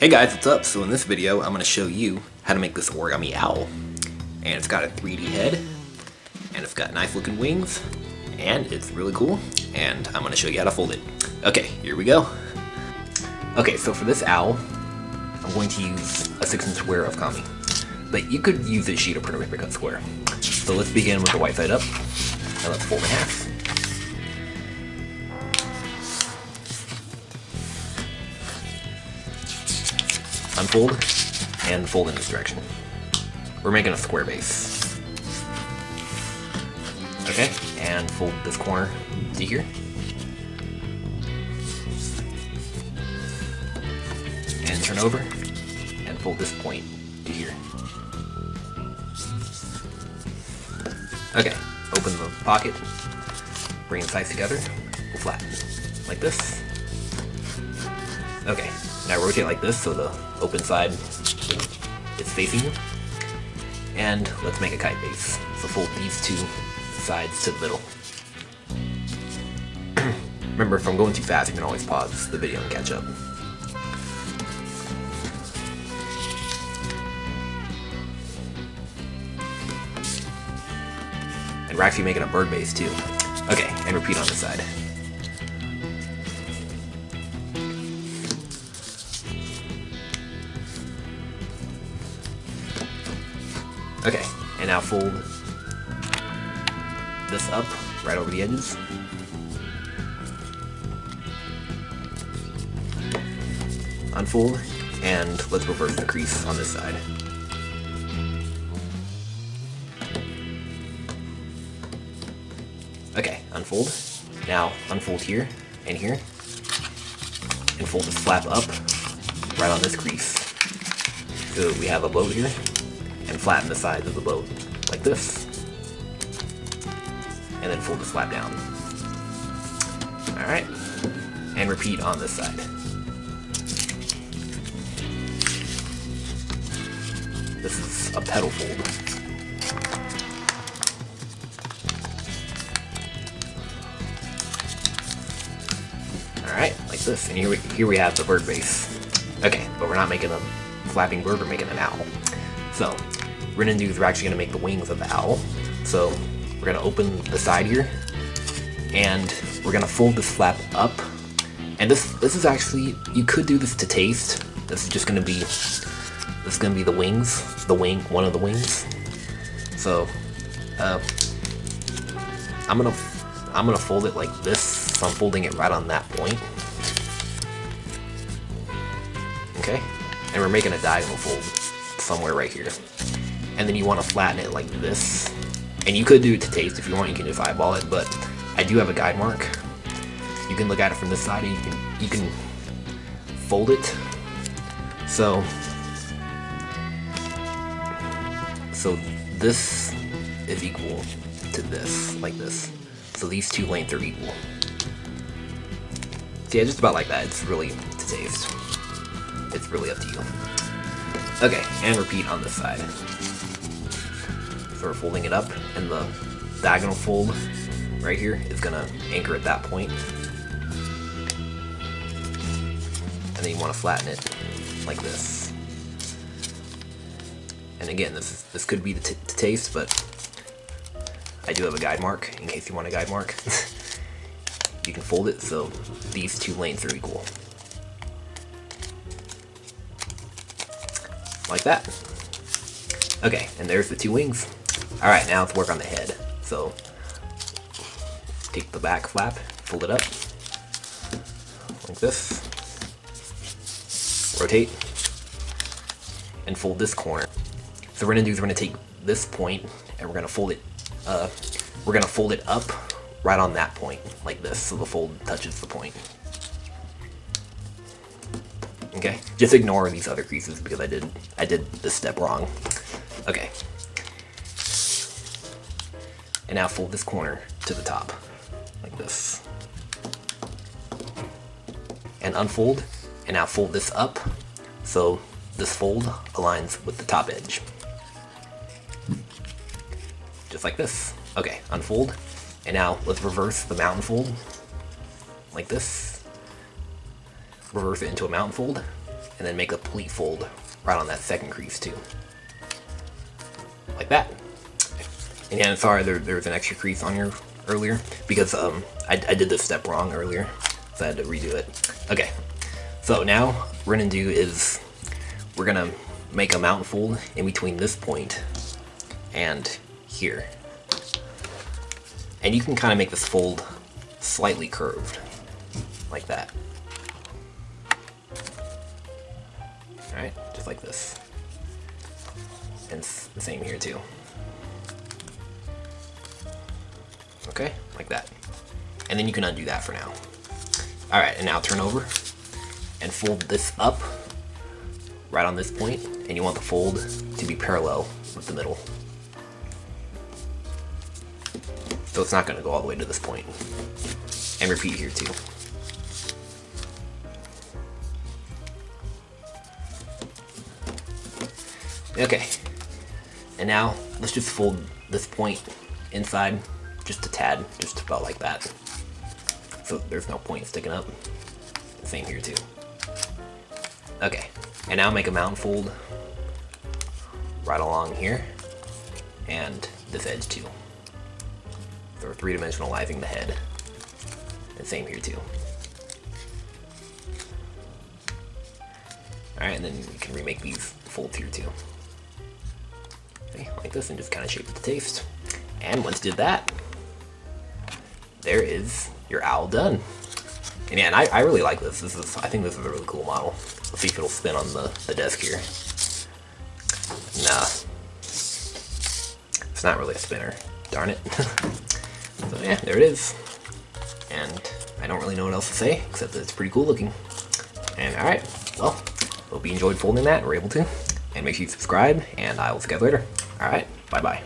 Hey guys, what's up? So in this video, I'm going to show you how to make this origami owl. And it's got a 3D head, and it's got nice looking wings, and it's really cool, and I'm going to show you how to fold it. Okay, here we go. Okay, so for this owl, I'm going to use a 6-inch square of kami. But you could use a sheet of printer paper cut square. So let's begin with the white side up, and let's fold in half. Unfold, and fold in this direction. We're making a square base. Okay, and fold this corner to here. And turn over, and fold this point to here. Okay, open the pocket, bring the sides together, go flat, like this. Okay, now rotate like this so the open side is facing you. And let's make a kite base. So fold these two sides to the middle. Remember, if I'm going too fast, you can always pause the video and catch up. And we're actually making a bird base too. Okay, and repeat on this side. Okay, and now fold this up right over the edges. Unfold, and let's reverse the crease on this side. Okay, unfold. Now unfold here and here, and fold this flap up right on this crease. So we have a bow here. And flatten the sides of the boat like this, and then fold the flap down. Alright, and repeat on this side. This is a petal fold. Alright, like this, and here we have the bird base. Okay, but we're not making a flapping bird, we're making an owl. So, we're going to do is we're actually going to make the wings of the owl. So, we're going to open the side here, and we're going to fold this flap up. And this is actually, you could do this to taste. This is just going to be, the wings, one of the wings. So, I'm gonna fold it like this. So I'm folding it right on that point. Okay, and we're making a diagonal fold somewhere right here, and then you want to flatten it like this. And you could do it to taste if you want. You can just eyeball it, but I do have a guide mark. You can look at it from this side, and you can fold it. So this is equal to this, like this. So these two lengths are equal. So yeah, just about like that. It's really to taste. It's really up to you. Okay, and repeat on this side. So we're folding it up, and the diagonal fold right here is gonna anchor at that point. And then you want to flatten it like this. And again, this could be to taste, but I do have a guide mark in case you want a guide mark. You can fold it so these two lengths are equal. Like that. Okay, and there's the two wings. Alright, now let's work on the head. So, take the back flap, fold it up, like this, rotate, and fold this corner. So what we're going to take this point, and we're going to fold it, up right on that point, like this, so the fold touches the point. Okay, just ignore these other creases because I did this step wrong. Okay. And now fold this corner to the top, like this. And unfold, and now fold this up, so this fold aligns with the top edge. Just like this. Okay, unfold, and now let's reverse the mountain fold, like this. Reverse it into a mountain fold, and and then make a pleat fold right on that second crease too. Like that. And yeah, sorry there was an extra crease on here earlier because I did this step wrong earlier, so I had to redo it. Okay, so now what we're gonna do is we're gonna make a mountain fold in between this point and here. And you can kind of make this fold slightly curved, like that. Alright, just like this. And it's the same here too. Okay, like that. And then you can undo that for now. Alright, and now turn over and fold this up right on this point, and you want the fold to be parallel with the middle. So it's not going to go all the way to this point. And repeat here too. Okay, and now let's just fold this point inside just a tad, just about like that. So there's no point sticking up. Same here too. Okay, and now make a mountain fold right along here and this edge too. So we're three-dimensionalizing the head. And same here too. Alright, and then you can remake these folds here too. Okay, like this, and just kind of shape it to taste. And once you did that, there is your owl done. And yeah, and I really like this. I think this is a really cool model. Let's see if it'll spin on the desk here. Nah. It's not really a spinner. Darn it. So yeah, there it is. And I don't really know what else to say, except that it's pretty cool looking. And alright, well, hope you enjoyed folding that and were able to. And make sure you subscribe, and I will see you guys later. Alright, bye-bye.